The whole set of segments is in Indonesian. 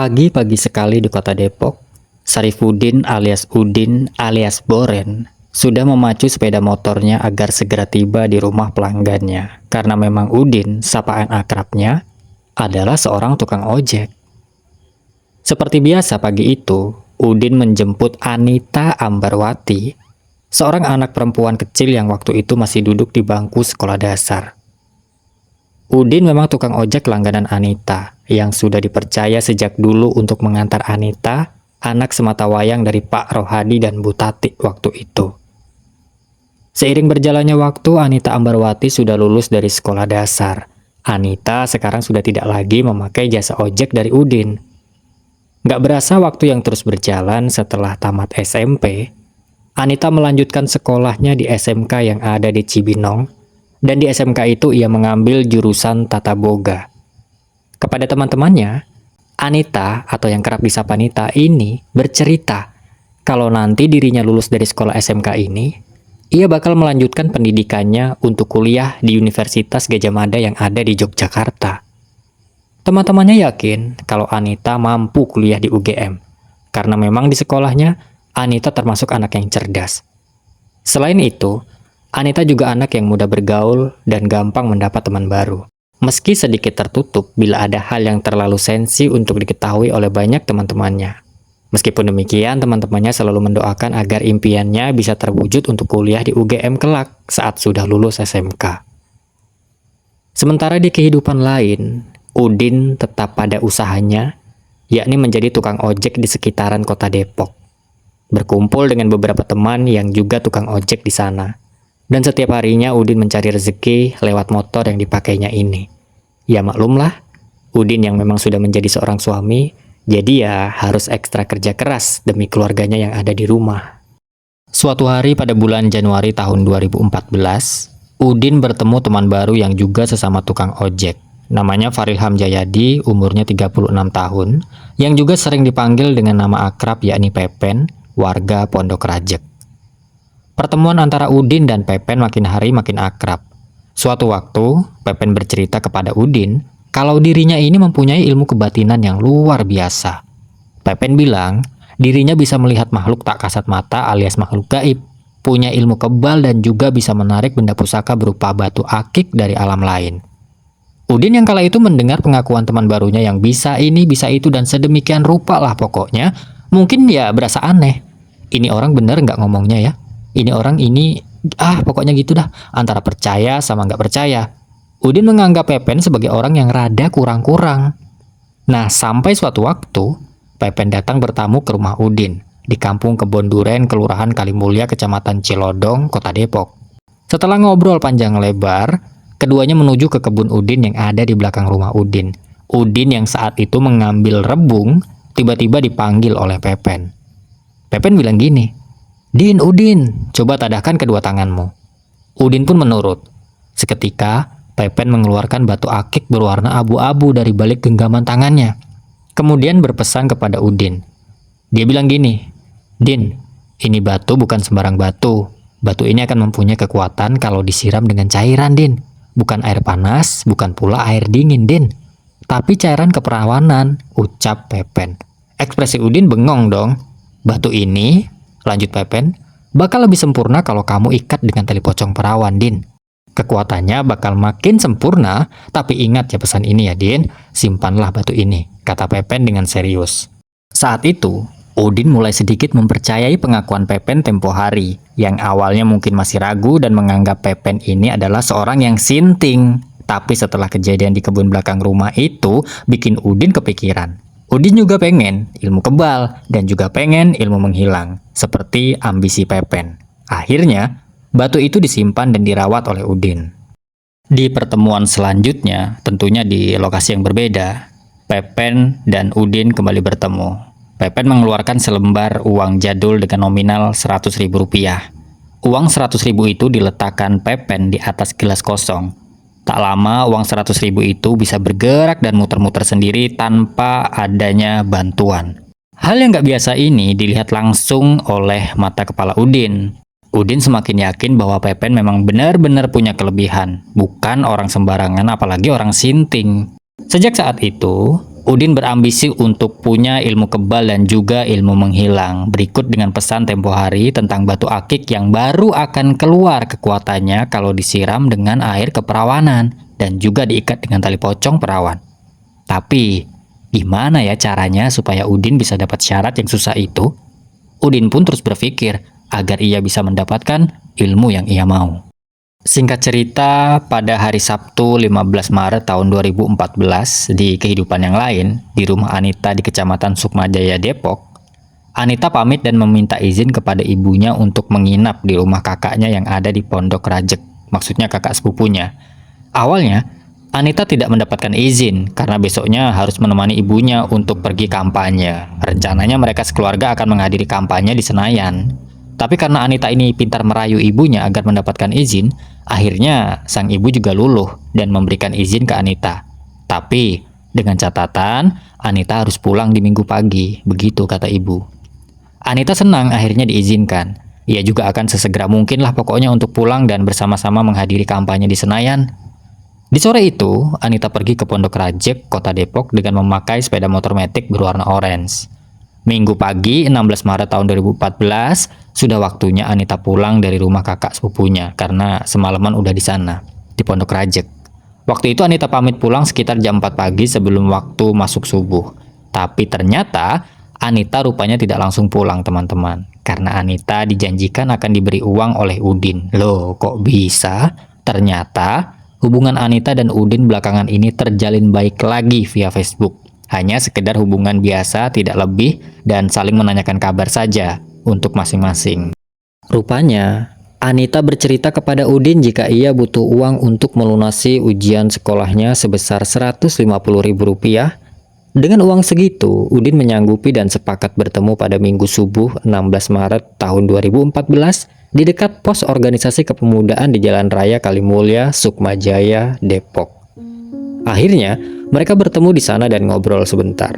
Pagi-pagi sekali di kota Depok, Sarifuddin alias Udin alias Boren sudah memacu sepeda motornya agar segera tiba di rumah pelanggannya. Karena memang Udin, sapaan akrabnya, adalah seorang tukang ojek. Seperti biasa pagi itu, Udin menjemput Anita Ambarwati, seorang anak perempuan kecil yang waktu itu masih duduk di bangku sekolah dasar. Udin memang tukang ojek langganan Anita, yang sudah dipercaya sejak dulu untuk mengantar Anita, anak sematawayang dari Pak Rohadi dan Bu Tati waktu itu. Seiring berjalannya waktu, Anita Ambarwati sudah lulus dari sekolah dasar. Anita sekarang sudah tidak lagi memakai jasa ojek dari Udin. Gak berasa waktu yang terus berjalan setelah tamat SMP, Anita melanjutkan sekolahnya di SMK yang ada di Cibinong, dan di SMK itu ia mengambil jurusan Tata Boga. Kepada teman-temannya, Anita atau yang kerap disapa Anita ini bercerita kalau nanti dirinya lulus dari sekolah SMK ini, ia bakal melanjutkan pendidikannya untuk kuliah di Universitas Gadjah Mada yang ada di Yogyakarta. Teman-temannya yakin kalau Anita mampu kuliah di UGM, karena memang di sekolahnya Anita termasuk anak yang cerdas. Selain itu, Anita juga anak yang mudah bergaul dan gampang mendapat teman baru. Meski sedikit tertutup bila ada hal yang terlalu sensi untuk diketahui oleh banyak teman-temannya. Meskipun demikian, teman-temannya selalu mendoakan agar impiannya bisa terwujud untuk kuliah di UGM kelak saat sudah lulus SMK. Sementara di kehidupan lain, Udin tetap pada usahanya, yakni menjadi tukang ojek di sekitaran kota Depok. Berkumpul dengan beberapa teman yang juga tukang ojek di sana. Dan setiap harinya Udin mencari rezeki lewat motor yang dipakainya ini. Ya maklumlah, Udin yang memang sudah menjadi seorang suami, jadi ya harus ekstra kerja keras demi keluarganya yang ada di rumah. Suatu hari pada bulan Januari tahun 2014, Udin bertemu teman baru yang juga sesama tukang ojek. Namanya Farilham Jayadi, umurnya 36 tahun, yang juga sering dipanggil dengan nama akrab yakni Pepen, warga Pondok Rajek. Pertemuan antara Udin dan Pepen makin hari makin akrab. Suatu waktu, Pepen bercerita kepada Udin kalau dirinya ini mempunyai ilmu kebatinan yang luar biasa. Pepen bilang, dirinya bisa melihat makhluk tak kasat mata alias makhluk gaib, punya ilmu kebal dan juga bisa menarik benda pusaka berupa batu akik dari alam lain. Udin yang kala itu mendengar pengakuan teman barunya yang bisa ini, bisa itu, dan sedemikian rupa lah pokoknya, mungkin ya berasa aneh. Ini orang bener nggak ngomongnya ya? Ini orang ini, pokoknya gitu dah, antara percaya sama nggak percaya. Udin menganggap Pepen sebagai orang yang rada kurang-kurang. Nah, sampai suatu waktu, Pepen datang bertamu ke rumah Udin, di kampung Kebon Duren, Kelurahan Kalimulya, Kecamatan Cilodong, Kota Depok. Setelah ngobrol panjang lebar, keduanya menuju ke kebun Udin yang ada di belakang rumah Udin. Udin yang saat itu mengambil rebung, tiba-tiba dipanggil oleh Pepen. Pepen bilang gini, "Din, Udin, coba tadahkan kedua tanganmu." Udin pun menurut. Seketika, Pepen mengeluarkan batu akik berwarna abu-abu dari balik genggaman tangannya. Kemudian berpesan kepada Udin. Dia bilang gini, "Din, ini batu bukan sembarang batu. Batu ini akan mempunyai kekuatan kalau disiram dengan cairan, Din. Bukan air panas, bukan pula air dingin, Din. Tapi cairan keperawanan," ucap Pepen. Ekspresi Udin bengong dong. "Batu ini," lanjut Pepen, "bakal lebih sempurna kalau kamu ikat dengan tali pocong perawan, Din. Kekuatannya bakal makin sempurna, tapi ingat ya pesan ini ya, Din, simpanlah batu ini," kata Pepen dengan serius. Saat itu, Udin mulai sedikit mempercayai pengakuan Pepen tempo hari, yang awalnya mungkin masih ragu dan menganggap Pepen ini adalah seorang yang sinting. Tapi setelah kejadian di kebun belakang rumah itu, bikin Udin kepikiran. Udin juga pengen ilmu kebal dan juga pengen ilmu menghilang, seperti ambisi Pepen. Akhirnya, batu itu disimpan dan dirawat oleh Udin. Di pertemuan selanjutnya, tentunya di lokasi yang berbeda, Pepen dan Udin kembali bertemu. Pepen mengeluarkan selembar uang jadul dengan nominal Rp100.000. Uang Rp100.000 itu diletakkan Pepen di atas gelas kosong. Tak lama, uang Rp100.000 itu bisa bergerak dan muter-muter sendiri tanpa adanya bantuan. Hal yang gak biasa ini dilihat langsung oleh mata kepala Udin. Udin semakin yakin bahwa Pepen memang benar-benar punya kelebihan, bukan orang sembarangan apalagi orang sinting. Sejak saat itu, Udin berambisi untuk punya ilmu kebal dan juga ilmu menghilang. Berikut dengan pesan tempo hari tentang batu akik yang baru akan keluar kekuatannya kalau disiram dengan air keperawanan dan juga diikat dengan tali pocong perawan. Tapi, gimana ya caranya supaya Udin bisa dapat syarat yang susah itu? Udin pun terus berpikir agar ia bisa mendapatkan ilmu yang ia mau. Singkat cerita, pada hari Sabtu 15 Maret tahun 2014, di kehidupan yang lain, di rumah Anita di Kecamatan Sukmajaya, Depok, Anita pamit dan meminta izin kepada ibunya untuk menginap di rumah kakaknya yang ada di Pondok Rajek, maksudnya kakak sepupunya. Awalnya, Anita tidak mendapatkan izin karena besoknya harus menemani ibunya untuk pergi kampanye. Rencananya mereka sekeluarga akan menghadiri kampanye di Senayan. Tapi karena Anita ini pintar merayu ibunya agar mendapatkan izin, akhirnya sang ibu juga luluh dan memberikan izin ke Anita. Tapi dengan catatan, Anita harus pulang di Minggu pagi, begitu kata ibu. Anita senang akhirnya diizinkan. Ia juga akan sesegera mungkin lah pokoknya untuk pulang dan bersama-sama menghadiri kampanye di Senayan. Di sore itu, Anita pergi ke Pondok Rajek, Kota Depok dengan memakai sepeda motor metik berwarna orange. Minggu pagi 16 Maret tahun 2014, sudah waktunya Anita pulang dari rumah kakak sepupunya karena semalaman udah di sana, di Pondok Rajek. Waktu itu Anita pamit pulang sekitar jam 4 pagi sebelum waktu masuk subuh. Tapi ternyata Anita rupanya tidak langsung pulang teman-teman, karena Anita dijanjikan akan diberi uang oleh Udin. Loh, kok bisa? Ternyata hubungan Anita dan Udin belakangan ini terjalin baik lagi via Facebook. Hanya sekedar hubungan biasa, tidak lebih, dan saling menanyakan kabar saja untuk masing-masing. Rupanya, Anita bercerita kepada Udin jika ia butuh uang untuk melunasi ujian sekolahnya sebesar Rp150.000. Dengan uang segitu, Udin menyanggupi dan sepakat bertemu pada Minggu subuh 16 Maret tahun 2014 di dekat pos organisasi kepemudaan di Jalan Raya Kalimulya, Sukmajaya, Depok. Akhirnya, mereka bertemu di sana dan ngobrol sebentar.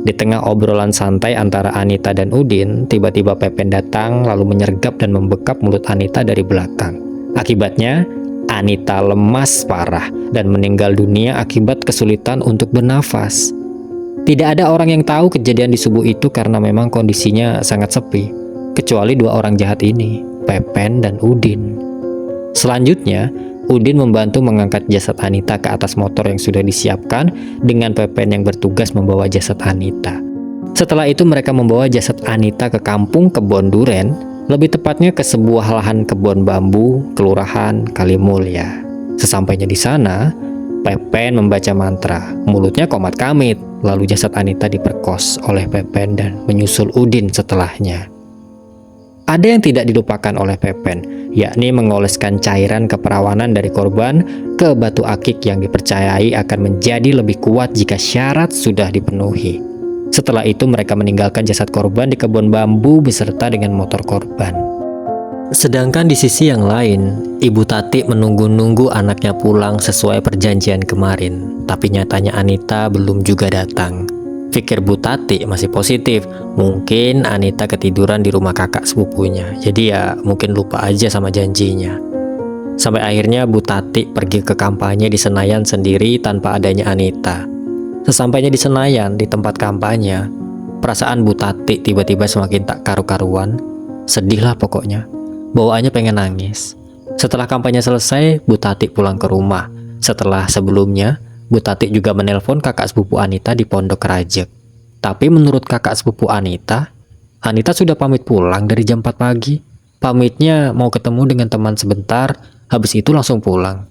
Di tengah obrolan santai antara Anita dan Udin, tiba-tiba Pepen datang lalu menyergap dan membekap mulut Anita dari belakang. Akibatnya, Anita lemas parah dan meninggal dunia akibat kesulitan untuk bernafas. Tidak ada orang yang tahu kejadian di subuh itu karena memang kondisinya sangat sepi, kecuali dua orang jahat ini, Pepen dan Udin. Selanjutnya, Udin membantu mengangkat jasad Anita ke atas motor yang sudah disiapkan dengan Pepen yang bertugas membawa jasad Anita. Setelah itu mereka membawa jasad Anita ke kampung Kebon Duren, lebih tepatnya ke sebuah lahan kebun bambu, Kelurahan Kalimulya. Sesampainya di sana, Pepen membaca mantra, mulutnya komat kamit, lalu jasad Anita diperkos oleh Pepen dan menyusul Udin setelahnya. Ada yang tidak dilupakan oleh Pepen, yakni mengoleskan cairan keperawanan dari korban ke batu akik yang dipercayai akan menjadi lebih kuat jika syarat sudah dipenuhi. Setelah itu mereka meninggalkan jasad korban di kebun bambu beserta dengan motor korban. Sedangkan di sisi yang lain, Ibu Tati menunggu-nunggu anaknya pulang sesuai perjanjian kemarin, tapi nyatanya Anita belum juga datang. Pikir Bu Tati masih positif, mungkin Anita ketiduran di rumah kakak sepupunya, jadi ya mungkin lupa aja sama janjinya. Sampai akhirnya Bu Tati pergi ke kampanye di Senayan sendiri tanpa adanya Anita. Sesampainya di Senayan, di tempat kampanye, perasaan Bu Tati tiba-tiba semakin tak karu-karuan. Sedih lah pokoknya, bawaannya pengen nangis. Setelah kampanye selesai, Bu Tati pulang ke rumah. Setelah sebelumnya, Bu Tati juga menelpon kakak sepupu Anita di Pondok Rajek. Tapi menurut kakak sepupu Anita sudah pamit pulang dari jam 4 pagi. Pamitnya mau ketemu dengan teman sebentar, habis itu langsung pulang.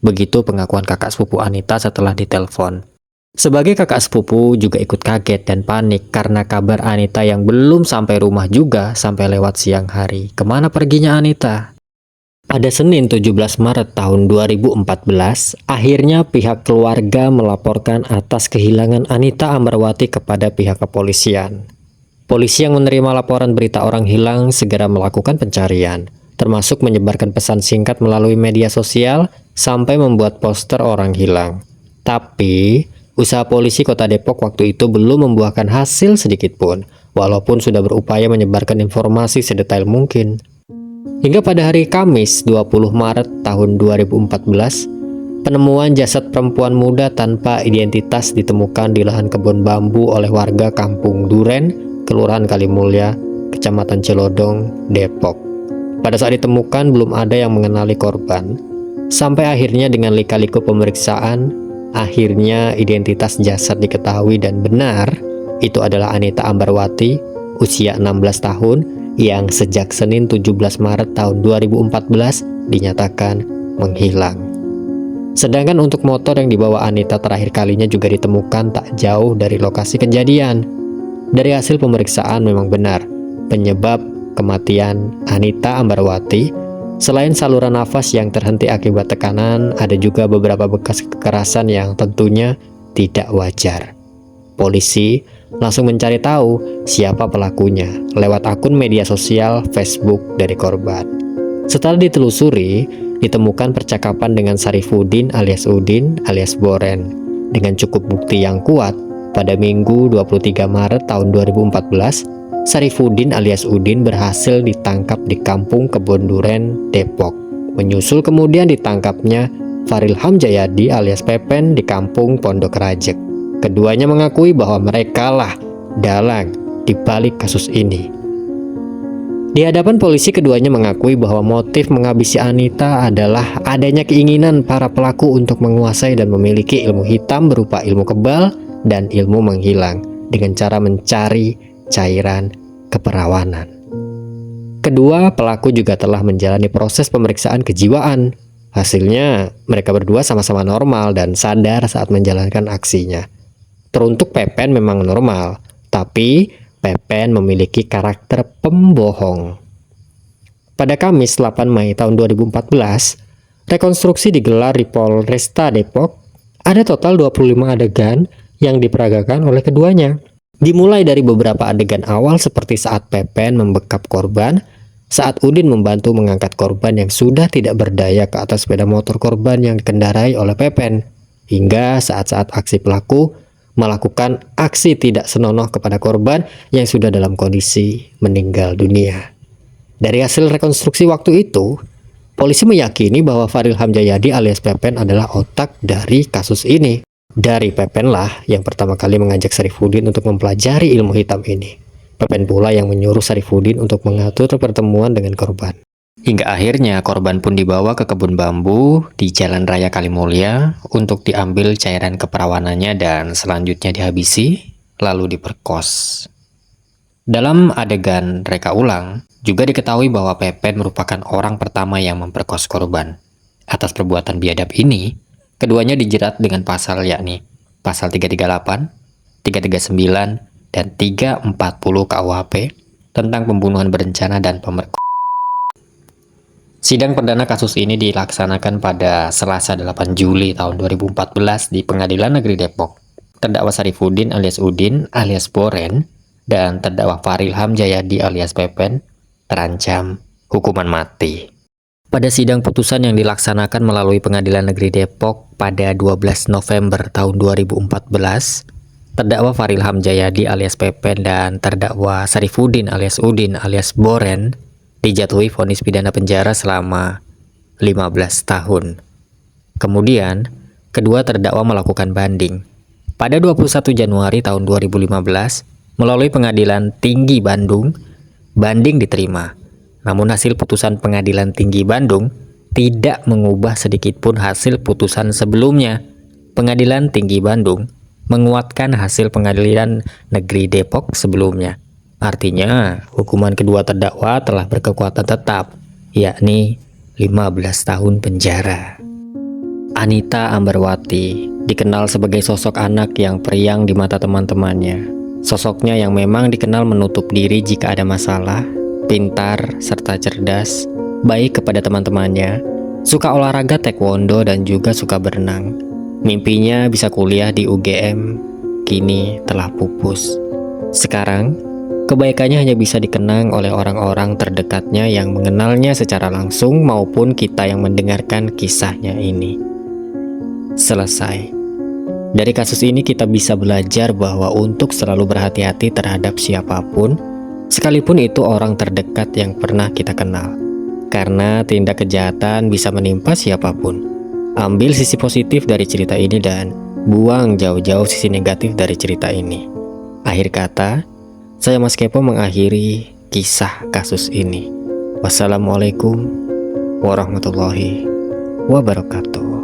Begitu pengakuan kakak sepupu Anita setelah ditelepon. Sebagai kakak sepupu juga ikut kaget dan panik karena kabar Anita yang belum sampai rumah juga sampai lewat siang hari. Kemana perginya Anita? Pada Senin 17 Maret tahun 2014, akhirnya pihak keluarga melaporkan atas kehilangan Anita Ambarwati kepada pihak kepolisian. Polisi yang menerima laporan berita orang hilang segera melakukan pencarian, termasuk menyebarkan pesan singkat melalui media sosial sampai membuat poster orang hilang. Tapi, usaha polisi Kota Depok waktu itu belum membuahkan hasil sedikit pun, walaupun sudah berupaya menyebarkan informasi sedetail mungkin. Hingga pada hari Kamis 20 Maret tahun 2014, Penemuan jasad perempuan muda tanpa identitas ditemukan di lahan kebun bambu oleh warga Kampung Duren, Kelurahan Kalimulya, Kecamatan Celodong, Depok. Pada saat ditemukan belum ada yang mengenali korban. Sampai akhirnya dengan lika-liku pemeriksaan, akhirnya identitas jasad diketahui dan benar itu adalah Anita Ambarwati, usia 16 tahun, yang sejak Senin 17 Maret tahun 2014 dinyatakan menghilang. Sedangkan untuk motor yang dibawa Anita terakhir kalinya juga ditemukan tak jauh dari lokasi kejadian. Dari hasil pemeriksaan memang benar, penyebab kematian Anita Ambarwati selain saluran nafas yang terhenti akibat tekanan, ada juga beberapa bekas kekerasan yang tentunya tidak wajar. Polisi langsung mencari tahu siapa pelakunya lewat akun media sosial Facebook dari korban. Setelah ditelusuri, ditemukan percakapan dengan Sarifuddin alias Udin alias Boren. Dengan cukup bukti yang kuat, pada Minggu 23 Maret tahun 2014, Sarifuddin alias Udin berhasil ditangkap di Kampung Kebon Duren, Depok. Menyusul kemudian ditangkapnya Faril Hamjayadi alias Pepen di Kampung Pondok Rajek. Keduanya mengakui bahwa mereka lah dalang di balik kasus ini. Di hadapan polisi, keduanya mengakui bahwa motif menghabisi Anita adalah adanya keinginan para pelaku untuk menguasai dan memiliki ilmu hitam berupa ilmu kebal dan ilmu menghilang dengan cara mencari cairan keperawanan. Kedua pelaku juga telah menjalani proses pemeriksaan kejiwaan. Hasilnya, mereka berdua sama-sama normal dan sadar saat menjalankan aksinya. Teruntuk Pepen memang normal, tapi Pepen memiliki karakter pembohong. Pada Kamis 8 Mei tahun 2014, rekonstruksi digelar di Polresta Depok. Ada total 25 adegan yang diperagakan oleh keduanya. Dimulai dari beberapa adegan awal seperti saat Pepen membekap korban, saat Udin membantu mengangkat korban yang sudah tidak berdaya ke atas sepeda motor korban yang dikendarai oleh Pepen, hingga saat-saat aksi pelaku melakukan aksi tidak senonoh kepada korban yang sudah dalam kondisi meninggal dunia. Dari hasil rekonstruksi waktu itu, polisi meyakini bahwa Faril Hamjayadi alias Pepen adalah otak dari kasus ini. Dari Pepen lah yang pertama kali mengajak Sarifuddin untuk mempelajari ilmu hitam ini. Pepen pula yang menyuruh Sarifuddin untuk mengatur pertemuan dengan korban. Hingga akhirnya korban pun dibawa ke kebun bambu di Jalan Raya Kalimulya untuk diambil cairan keperawanannya dan selanjutnya dihabisi, lalu diperkos. Dalam adegan reka ulang, juga diketahui bahwa Pepen merupakan orang pertama yang memperkos korban. Atas perbuatan biadab ini, keduanya dijerat dengan pasal yakni pasal 338, 339, dan 340 KUHP tentang pembunuhan berencana dan pemerkosaan. Sidang perdana kasus ini dilaksanakan pada Selasa 8 Juli tahun 2014 di Pengadilan Negeri Depok. Terdakwa Sarifuddin alias Udin alias Boren dan terdakwa Faril Hamjayadi alias Pepen terancam hukuman mati. Pada sidang putusan yang dilaksanakan melalui Pengadilan Negeri Depok pada 12 November tahun 2014, terdakwa Faril Hamjayadi alias Pepen dan terdakwa Sarifuddin alias Udin alias Boren dijatuhi vonis pidana penjara selama 15 tahun. Kemudian, kedua terdakwa melakukan banding. Pada 21 Januari tahun 2015, melalui Pengadilan Tinggi Bandung, banding diterima. Namun hasil putusan Pengadilan Tinggi Bandung tidak mengubah sedikitpun hasil putusan sebelumnya. Pengadilan Tinggi Bandung menguatkan hasil Pengadilan Negeri Depok sebelumnya. Artinya, hukuman kedua terdakwa telah berkekuatan tetap, yakni 15 tahun penjara. Anita Ambarwati dikenal sebagai sosok anak yang periang di mata teman-temannya. Sosoknya yang memang dikenal menutup diri jika ada masalah, pintar serta cerdas, baik kepada teman-temannya, suka olahraga taekwondo dan juga suka berenang. Mimpinya bisa kuliah di UGM, kini telah pupus. Sekarang, kebaikannya hanya bisa dikenang oleh orang-orang terdekatnya yang mengenalnya secara langsung maupun kita yang mendengarkan kisahnya ini. Selesai. Dari kasus ini kita bisa belajar bahwa untuk selalu berhati-hati terhadap siapapun, sekalipun itu orang terdekat yang pernah kita kenal. Karena tindak kejahatan bisa menimpa siapapun. Ambil sisi positif dari cerita ini dan buang jauh-jauh sisi negatif dari cerita ini. Akhir kata, saya Mas Kepo mengakhiri kisah kasus ini. Wassalamualaikum warahmatullahi wabarakatuh.